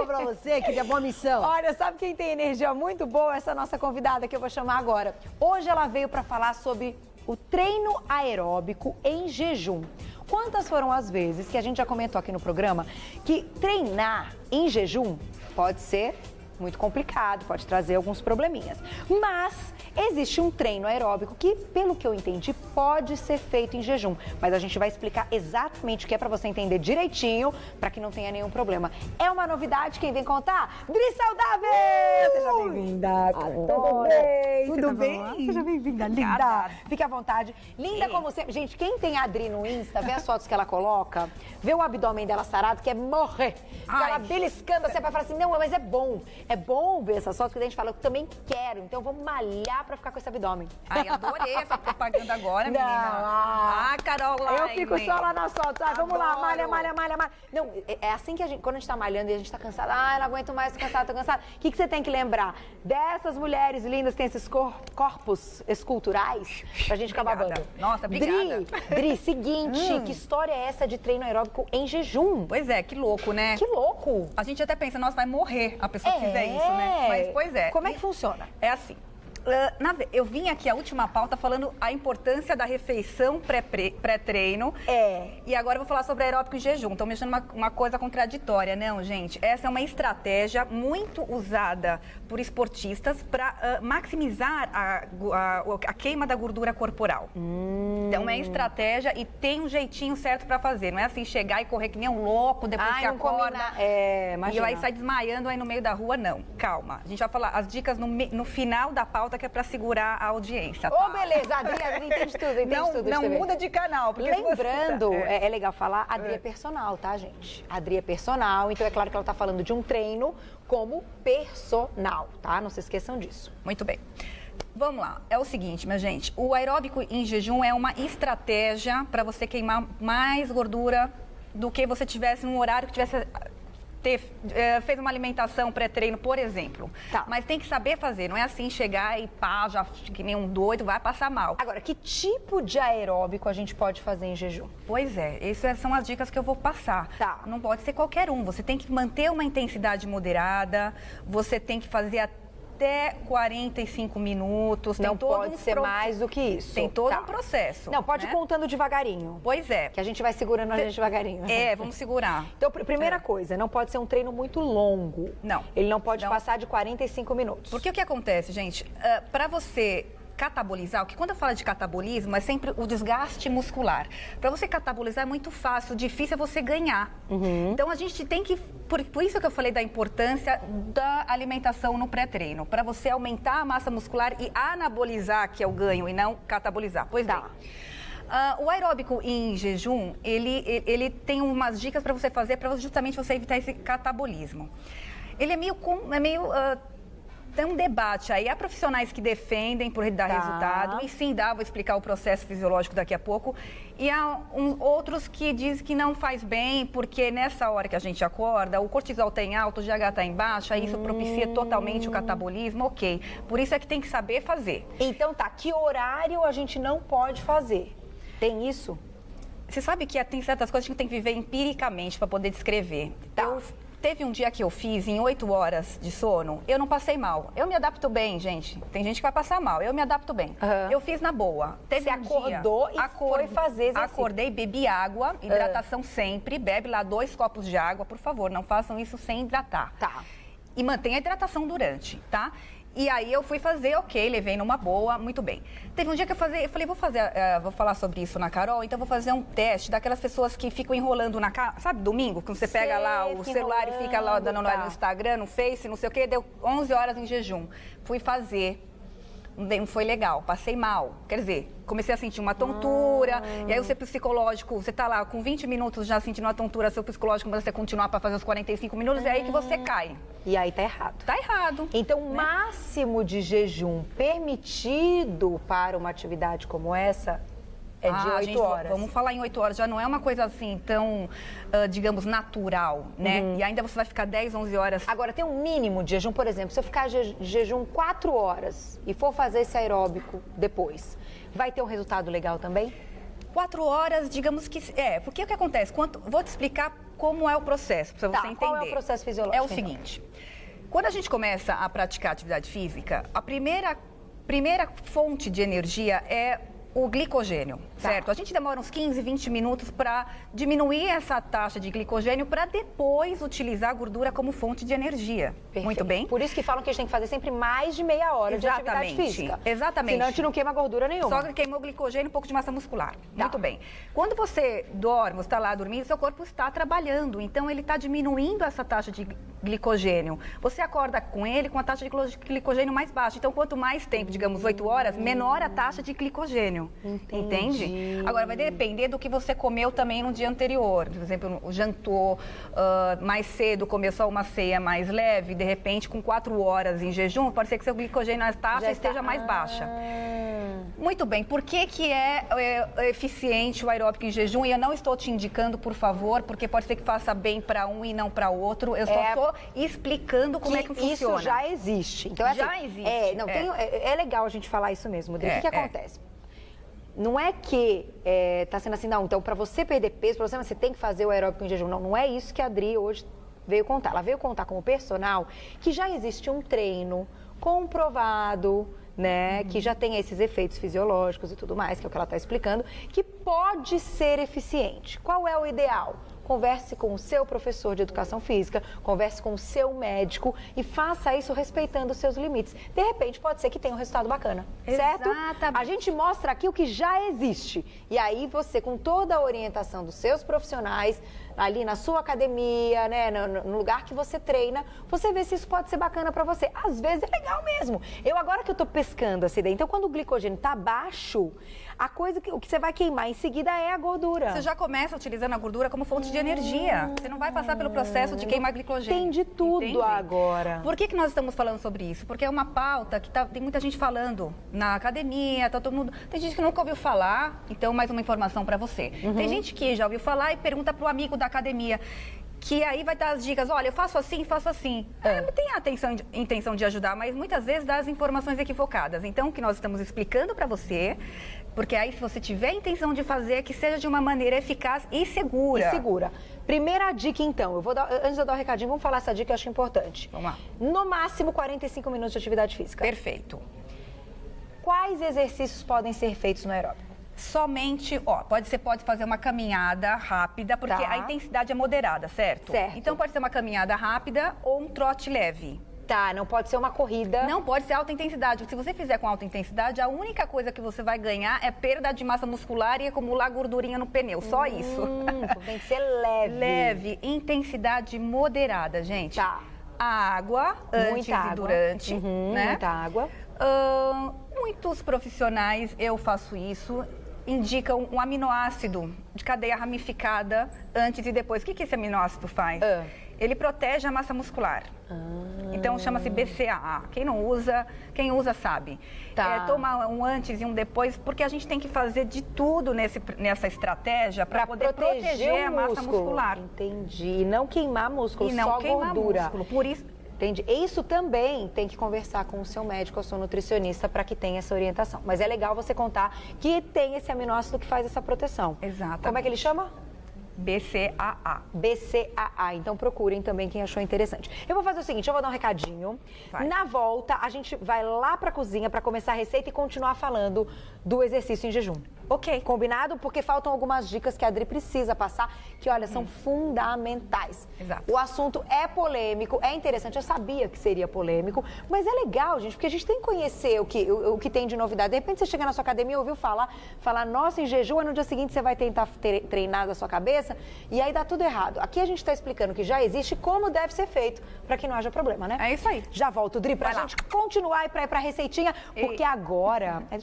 boa pra você, que é boa missão. Olha, sabe quem tem energia muito boa? Essa nossa convidada que eu vou chamar agora. Hoje ela veio para falar sobre o treino aeróbico em jejum. Quantas foram as vezes que a gente já comentou aqui no programa que treinar em jejum pode ser muito complicado, pode trazer alguns probleminhas. Mas existe um treino aeróbico que, pelo que eu entendi, pode ser feito em jejum. Mas a gente vai explicar exatamente o que é para você entender direitinho, para que não tenha nenhum problema. É uma novidade, quem vem contar? Dri Saudável! Seja bem-vinda. Tudo bem? Tudo bem? Bom? Seja bem-vinda, linda. Fique à vontade. Linda como sempre. Gente, quem tem a Dri no Insta, vê as fotos que ela coloca, vê o abdômen dela sarado, que é morrer. Ela beliscando, você vai falar assim, não, mas é bom. É bom ver essas fotos, porque a gente fala, eu também quero, então vamos malhar pra ficar com esse abdômen. Ai, adorei essa propaganda agora, menina. Carol Line. Eu fico só lá nas fotos. Vamos lá, malha, Adoro. malha, malha, malha. Não, é assim que a gente, quando a gente tá malhando e a gente tá cansada, eu não aguento mais, tô cansada. O que você tem que lembrar? Dessas mulheres lindas que têm esses corpos esculturais, pra gente ficar Obrigada. babando. Nossa, obrigada. Dri, seguinte, que história é essa de treino aeróbico em jejum? Pois é, que louco, né? Que louco! A gente até pensa, nossa, vai morrer a pessoa que fizer isso, né? Mas, pois é. Como é que funciona? É assim. Eu vim aqui, a última pauta, falando a importância da refeição pré-treino. E agora eu vou falar sobre aeróbico em jejum. Estão mexendo uma coisa contraditória, não, gente? Essa é uma estratégia muito usada por esportistas para maximizar a queima da gordura corporal. Então é estratégia e tem um jeitinho certo para fazer. Não é assim chegar e correr que nem um louco depois que acorda. E aí sai desmaiando aí no meio da rua, não. Calma. A gente vai falar as dicas no final da pauta, que é pra segurar a audiência. Tá? Beleza, a Adri entende tudo, Não muda de canal. Porque lembrando, é legal falar, a Adri é personal, tá, gente? A Adri é personal, então é claro que ela tá falando de um treino como personal, tá? Não se esqueçam disso. Muito bem. Vamos lá, é o seguinte, minha gente, o aeróbico em jejum é uma estratégia para você queimar mais gordura do que você tivesse num horário que tivesse... fez uma alimentação pré-treino, por exemplo. Tá. Mas tem que saber fazer, não é assim chegar e pá, já que nem um doido, vai passar mal. Agora, que tipo de aeróbico a gente pode fazer em jejum? Pois é, essas são as dicas que eu vou passar. Tá. Não pode ser qualquer um, você tem que manter uma intensidade moderada, você tem que fazer até 45 minutos. Não pode ser mais do que isso. Tem todo um processo. Não, pode ir contando devagarinho. Pois é. Que a gente vai segurando a gente devagarinho. Vamos segurar. Então, primeira coisa, não pode ser um treino muito longo. Não. Ele não pode passar de 45 minutos. Porque o que acontece, gente? Para você catabolizar, que quando eu falo de catabolismo é sempre o desgaste muscular. Para você catabolizar é muito fácil, o difícil é você ganhar. Então a gente tem que, por isso que eu falei da importância da alimentação no pré-treino, para você aumentar a massa muscular e anabolizar, que é o ganho, e não catabolizar. Pois tá. O aeróbico em jejum, ele tem umas dicas para você fazer, para justamente você evitar esse catabolismo. Ele é meio tem um debate aí. Há profissionais que defendem por dar resultado, e sim dá, vou explicar o processo fisiológico daqui a pouco. E há outros que dizem que não faz bem, porque nessa hora que a gente acorda, o cortisol está em alto, o GH está em baixo, aí isso propicia totalmente o catabolismo, ok. Por isso é que tem que saber fazer. Então tá, que horário a gente não pode fazer? Tem isso? Você sabe que tem certas coisas que a gente tem que viver empiricamente para poder descrever. Tá. Teve um dia que eu fiz em 8 horas de sono, eu não passei mal. Eu me adapto bem, gente. Tem gente que vai passar mal, eu me adapto bem. Eu fiz na boa. Você acordou e foi fazer exercício. Acordei, bebi água, hidratação sempre. Bebe lá 2 copos de água, por favor, não façam isso sem hidratar. Tá. E mantenha a hidratação durante, tá? E aí eu fui fazer, ok, levei numa boa, muito bem. Teve um dia que eu falei, vou falar sobre isso na Carol, então vou fazer um teste daquelas pessoas que ficam enrolando na casa, sabe, domingo, quando você pega lá o celular e fica lá dando no Instagram, no Face, não sei o quê, deu 11 horas em jejum. Fui fazer. Não foi legal, passei mal. Quer dizer, comecei a sentir uma tontura, e aí o seu psicológico, você tá lá com 20 minutos já sentindo uma tontura, seu psicológico manda você continuar para fazer os 45 minutos, é aí que você cai. E aí tá errado. Tá errado. Então, o máximo de jejum permitido para uma atividade como essa é de 8 horas. Vamos falar em 8 horas, já não é uma coisa assim tão, digamos, natural, né? E ainda você vai ficar 10, 11 horas. Agora, tem um mínimo de jejum, por exemplo, se eu ficar jejum 4 horas e for fazer esse aeróbico depois, vai ter um resultado legal também? 4 horas, digamos que... porque o que acontece? Vou te explicar como é o processo, para você entender. Qual é o processo fisiológico? É o seguinte, quando a gente começa a praticar atividade física, a primeira fonte de energia é o glicogênio, certo? A gente demora uns 15, 20 minutos para diminuir essa taxa de glicogênio para depois utilizar a gordura como fonte de energia. Perfeito. Muito bem? Por isso que falam que a gente tem que fazer sempre mais de meia hora de atividade física. Exatamente. Senão a gente não queima gordura nenhuma. Só que queimou glicogênio e um pouco de massa muscular. Muito bem. Quando você dorme, você está lá dormindo, seu corpo está trabalhando. Então, ele está diminuindo essa taxa de glicogênio. Você acorda com ele com a taxa de glicogênio mais baixa. Então, quanto mais tempo, digamos 8 horas, menor a taxa de glicogênio. Entende? Agora, vai depender do que você comeu também no dia anterior. Por exemplo, jantou mais cedo, comeu só uma ceia mais leve, de repente, com 4 horas em jejum, pode ser que seu glicogênio na taxa esteja mais baixa. Muito bem. Por que é eficiente o aeróbico em jejum? E eu não estou te indicando, por favor, porque pode ser que faça bem para um e não para outro. Eu só estou explicando como é que funciona. Isso já existe. Então, já existe. É legal a gente falar isso mesmo. O que acontece? Não é que tá sendo assim, não, então para você perder peso, você tem que fazer o aeróbico em jejum. Não, não é isso que a Adri hoje veio contar. Ela veio contar como personal que já existe um treino comprovado, né, que já tem esses efeitos fisiológicos e tudo mais, que é o que ela está explicando, que pode ser eficiente. Qual é o ideal? Converse com o seu professor de educação física, converse com o seu médico e faça isso respeitando os seus limites. De repente, pode ser que tenha um resultado bacana, certo? Exatamente. A gente mostra aqui o que já existe. E aí você, com toda a orientação dos seus profissionais, ali na sua academia, né, no lugar que você treina, você vê se isso pode ser bacana pra você. Às vezes é legal mesmo. Agora que eu tô pescando essa ideia, então quando o glicogênio tá baixo, o que você vai queimar em seguida é a gordura. Você já começa utilizando a gordura como fonte de energia. Você não vai passar pelo processo de queimar glicogênio. Entendi tudo agora. Por que nós estamos falando sobre isso? Porque é uma pauta que tem muita gente falando na academia, tá todo mundo... Tem gente que nunca ouviu falar, então mais uma informação pra você. Tem gente que já ouviu falar e pergunta pro amigo da academia, que aí vai dar as dicas, olha, eu faço assim, faço assim. Tem a intenção de ajudar, mas muitas vezes dá as informações equivocadas. Então, o que nós estamos explicando para você, porque aí se você tiver a intenção de fazer, que seja de uma maneira eficaz e segura. Primeira dica, então, antes de eu dar o recadinho, vamos falar essa dica que eu acho importante. Vamos lá. No máximo 45 minutos de atividade física. Perfeito. Quais exercícios podem ser feitos no aeróbico? Somente, você pode fazer uma caminhada rápida, porque a intensidade é moderada, certo? Certo. Então pode ser uma caminhada rápida ou um trote leve. Não pode ser uma corrida. Não pode ser alta intensidade. Se você fizer com alta intensidade, a única coisa que você vai ganhar é perda de massa muscular e acumular gordurinha no pneu. Só isso. Então tem que ser leve. Leve, intensidade moderada, gente. Água, antes e durante, né? Muita água. Muitos profissionais, eu faço isso, indicam um aminoácido de cadeia ramificada antes e depois. O que esse aminoácido faz? Ele protege a massa muscular. Então chama-se BCAA. Quem usa sabe. Toma um antes e um depois, porque a gente tem que fazer de tudo nessa estratégia para poder proteger a massa muscular. Entendi. E não queimar músculo, e não só queimar gordura. Músculo. Por isso. Entendi. Isso também tem que conversar com o seu médico ou seu nutricionista para que tenha essa orientação. Mas é legal você contar que tem esse aminoácido que faz essa proteção. Exatamente. Como é que ele chama? BCAA. BCAA. Então procurem também quem achou interessante. Eu vou fazer o seguinte, eu vou dar um recadinho. Na volta, a gente vai lá pra cozinha para começar a receita e continuar falando do exercício em jejum. Ok. Combinado? Porque faltam algumas dicas que a Adri precisa passar, que, olha, são fundamentais. Exato. O assunto é polêmico, é interessante, eu sabia que seria polêmico, mas é legal, gente, porque a gente tem que conhecer o que tem de novidade. De repente você chega na sua academia e ouviu falar, nossa, em jejum, e no dia seguinte você vai tentar treinar da sua cabeça, e aí dá tudo errado. Aqui a gente está explicando que já existe como deve ser feito, para que não haja problema, né? É isso aí. Já volto, Dri, pra gente continuar e pra ir pra receitinha, porque agora...